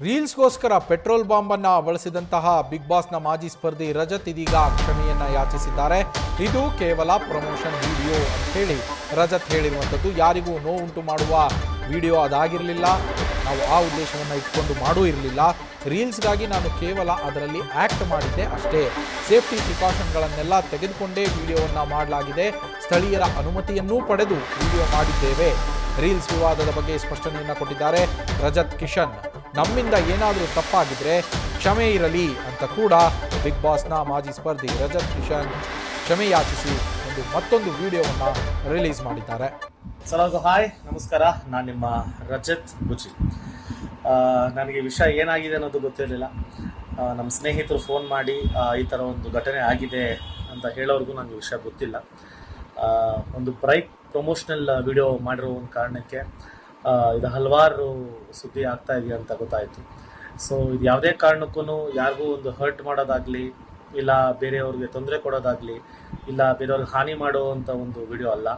ರೀಲ್ಸ್ಗೋಸ್ಕರ petrol ಬಾಂಬನ್ನು ಬಳಸಿದಂತಹ big ಬಾಸ್ನ ಮಾಜಿ ಸ್ಪರ್ಧಿ ರಜತ್ ಇದೀಗ ಕ್ಷಮೆಯನ್ನ ಯಾಚಿಸಿದ್ದಾರೆ. ಇದು ಕೇವಲ ಪ್ರಮೋಷನ್ ವಿಡಿಯೋ ಅಂತ ಹೇಳಿ ರಜತ್ ಹೇಳಿರುವಂಥದ್ದು. ಯಾರಿಗೂ ನೋವುಂಟು ಮಾಡುವ ವಿಡಿಯೋ ಅದಾಗಿರಲಿಲ್ಲ. ನಾವು ಆ ಉದ್ದೇಶವನ್ನು ಇಟ್ಕೊಂಡು ಮಾಡೂ ಇರಲಿಲ್ಲ. ರೀಲ್ಸ್ಗಾಗಿ ನಾನು ಕೇವಲ ಅದರಲ್ಲಿ ಆ್ಯಕ್ಟ್ ಮಾಡಿದ್ದೆ ಅಷ್ಟೇ. ಸೇಫ್ಟಿ ಪ್ರಿಕಾಷನ್ಗಳನ್ನೆಲ್ಲ ತೆಗೆದುಕೊಂಡೇ ವಿಡಿಯೋವನ್ನು ಮಾಡಲಾಗಿದೆ. ಸ್ಥಳೀಯರ ಅನುಮತಿಯನ್ನೂ ಪಡೆದು ವಿಡಿಯೋ ಮಾಡಿದ್ದೇವೆ. ರೀಲ್ಸ್ ವಿವಾದದ ಬಗ್ಗೆ ಸ್ಪಷ್ಟನೆಯನ್ನು ಕೊಟ್ಟಿದ್ದಾರೆ ರಜತ್ ಕಿಶನ್. ನಮ್ಮಿಂದ ಏನಾದರೂ ತಪ್ಪಾಗಿದ್ರೆ ಕ್ಷಮೆ ಇರಲಿ ಅಂತ ಕೂಡ ಬಿಗ್ ಬಾಸ್ನ ಮಾಜಿ ಸ್ಪರ್ಧಿ ರಜತ್ ಕಿಶನ್ ಕ್ಷಮೆ ಯಾಚಿಸಿ ಮತ್ತೊಂದು ವಿಡಿಯೋವನ್ನು ರಿಲೀಸ್ ಮಾಡಿದ್ದಾರೆ. ಎಲ್ಲರಿಗೂ ಹಾಯ್, ನಮಸ್ಕಾರ. ನಾನು ನಿಮ್ಮ ರಜತ್ ಬುಚಿ. ನನಗೆ ವಿಷಯ ಏನಾಗಿದೆ ಅನ್ನೋದು ಗೊತ್ತಿರಲಿಲ್ಲ. ನಮ್ಮ ಸ್ನೇಹಿತರು ಫೋನ್ ಮಾಡಿ ಈ ಥರ ಒಂದು ಘಟನೆ ಆಗಿದೆ ಅಂತ ಹೇಳೋರ್ಗೂ ನನಗೆ ವಿಷಯ ಗೊತ್ತಿಲ್ಲ. ಒಂದು ಬ್ರೈಕ್ ಪ್ರಮೋಷನಲ್ ವಿಡಿಯೋ ಮಾಡಿರೋ ಒಂದು ಕಾರಣಕ್ಕೆ ಇದು ಹಲವಾರು ಸುದ್ದಿ ಆಗ್ತಾ ಇದೆಯಾ ಅಂತ ಗೊತ್ತಾಯಿತು. ಸೊ ಇದು ಯಾವುದೇ ಕಾರಣಕ್ಕೂ ಯಾರಿಗೂ ಒಂದು ಹರ್ಟ್ ಮಾಡೋದಾಗಲಿ, ಇಲ್ಲ ಬೇರೆಯವ್ರಿಗೆ ತೊಂದರೆ ಕೊಡೋದಾಗಲಿ, ಇಲ್ಲ ಬೇರೆಯವ್ರಿಗೆ ಹಾನಿ ಮಾಡುವಂಥ ಒಂದು ವಿಡಿಯೋ ಅಲ್ಲ.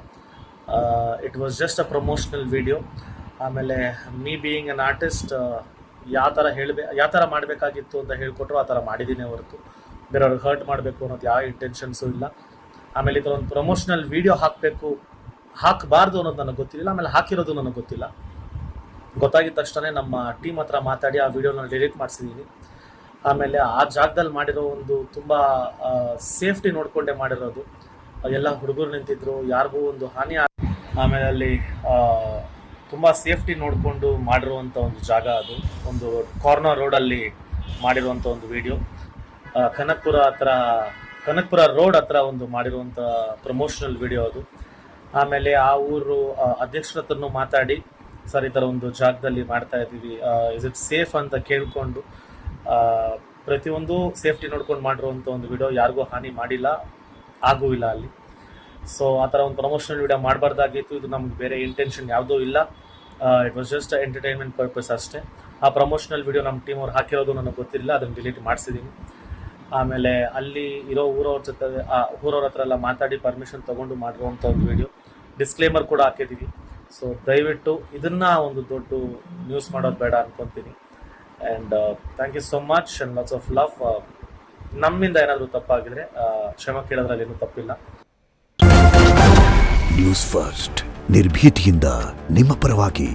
It was just a promotional video. ಆಮೇಲೆ ಮೀ ಬೀಯಿಂಗ್ ಅನ್ ಆರ್ಟಿಸ್ಟ್ ಯಾವ ಥರ ಮಾಡಬೇಕಾಗಿತ್ತು ಅಂತ ಹೇಳ್ಕೊಟ್ರು ಆ ಥರ ಮಾಡಿದ್ದೀನಿ ಹೊರತು ಬೇರೆಯವ್ರಿಗೆ ಹರ್ಟ್ ಮಾಡಬೇಕು ಅನ್ನೋದು ಯಾವ ಇಂಟೆನ್ಷನ್ಸು ಇಲ್ಲ. ಆಮೇಲೆ ಈ ಥರ ಒಂದು ಪ್ರಮೋಷನಲ್ ವಿಡಿಯೋ ಹಾಕಬಾರ್ದು ಅನ್ನೋದು ನನಗೆ ಗೊತ್ತಿಲ್ಲ. ಆಮೇಲೆ ಹಾಕಿರೋದು ನನಗೆ ಗೊತ್ತಿಲ್ಲ. ಗೊತ್ತಾಗಿದ್ದ ತಕ್ಷಣ ನಮ್ಮ ಟೀಮ್ ಹತ್ರ ಮಾತಾಡಿ ಆ ವಿಡಿಯೋನ ಡಿಲೀಟ್ ಮಾಡಿಸಿದ್ದೀನಿ. ಆಮೇಲೆ ಆ ಜಾಗದಲ್ಲಿ ಮಾಡಿರೋ ಒಂದು ತುಂಬ ಸೇಫ್ಟಿ ನೋಡಿಕೊಂಡೇ ಮಾಡಿರೋದು. ಎಲ್ಲ ಹುಡುಗರು ನಿಂತಿದ್ರು, ಯಾರಿಗೂ ಒಂದು ಹಾನಿ ಆಮೇಲೆ ಅಲ್ಲಿ ತುಂಬ ಸೇಫ್ಟಿ ನೋಡಿಕೊಂಡು ಮಾಡಿರುವಂಥ ಒಂದು ಜಾಗ ಅದು. ಒಂದು ಕಾರ್ನರ್ ರೋಡಲ್ಲಿ ಮಾಡಿರುವಂಥ ಒಂದು ವಿಡಿಯೋ. ಕನಕಪುರ ರೋಡ್ ಹತ್ರ ಒಂದು ಮಾಡಿರುವಂಥ ಪ್ರಮೋಷನಲ್ ವಿಡಿಯೋ ಅದು. ಆಮೇಲೆ ಆ ಊರು ಅಧ್ಯಕ್ಷರ ಹತ್ರನೂ ಮಾತಾಡಿ, ಸರ್ ಈ ಥರ ಒಂದು ಜಾಗದಲ್ಲಿ ಮಾಡ್ತಾ ಇದ್ದೀವಿ, ಇಸ್ ಇಟ್ ಸೇಫ್ ಅಂತ ಕೇಳಿಕೊಂಡು ಪ್ರತಿಯೊಂದು ಸೇಫ್ಟಿ ನೋಡ್ಕೊಂಡು ಮಾಡಿರುವಂಥ ಒಂದು ವಿಡಿಯೋ. ಯಾರಿಗೂ ಹಾನಿ ಮಾಡಿಲ್ಲ, ಆಗೂ ಇಲ್ಲ ಅಲ್ಲಿ. ಸೊ ಆ ಥರ ಒಂದು ಪ್ರಮೋಷನಲ್ ವಿಡಿಯೋ ಮಾಡಬಾರ್ದಾಗಿತ್ತು. ಇದು ನಮ್ಗೆ ಬೇರೆ ಇಂಟೆನ್ಷನ್ ಯಾವುದೂ ಇಲ್ಲ. It was just entertainment purpose ಅಷ್ಟೇ. ಆ ಪ್ರಮೋಷನಲ್ ವಿಡಿಯೋ ನಮ್ಮ ಟೀಮ್ ಅವ್ರು ಹಾಕಿರೋದು ನನಗೆ ಗೊತ್ತಿರಲಿಲ್ಲ, ಅದನ್ನು ಡಿಲೀಟ್ ಮಾಡಿಸಿದ್ದೀನಿ. ಆಮೇಲೆ ಅಲ್ಲಿ ಇರೋ ಊರವ್ರ ಹತ್ರ ಎಲ್ಲ ಮಾತಾಡಿ ಪರ್ಮಿಷನ್ ತೊಗೊಂಡು ಮಾಡಿರುವಂಥ ಒಂದು ವಿಡಿಯೋ. ಡಿಸ್ಕ್ಲೇಮರ್ ಕೂಡ ಹಾಕಿದ್ದೀವಿ. ಸೊ ದಯವಿಟ್ಟು ಇದನ್ನು ಒಂದು ದೊಡ್ಡ ನ್ಯೂಸ್ ಮಾಡೋದು ಬೇಡ ಅನ್ಕೊತೀನಿ. And thank you so much and lots of love. ನಮ್ಮಿಂದ ಏನಾದರೂ ತಪ್ಪಾಗಿದ್ರೆ ಕ್ಷಮೆ ಕೇಳೋದ್ರಲ್ಲಿ ಏನೂ ತಪ್ಪಿಲ್ಲ. ನ್ಯೂಸ್ ಫಸ್ಟ್, ನಿರ್ಭೀತಿಯಿಂದ ನಿಮ್ಮ ಪರವಾಗಿ.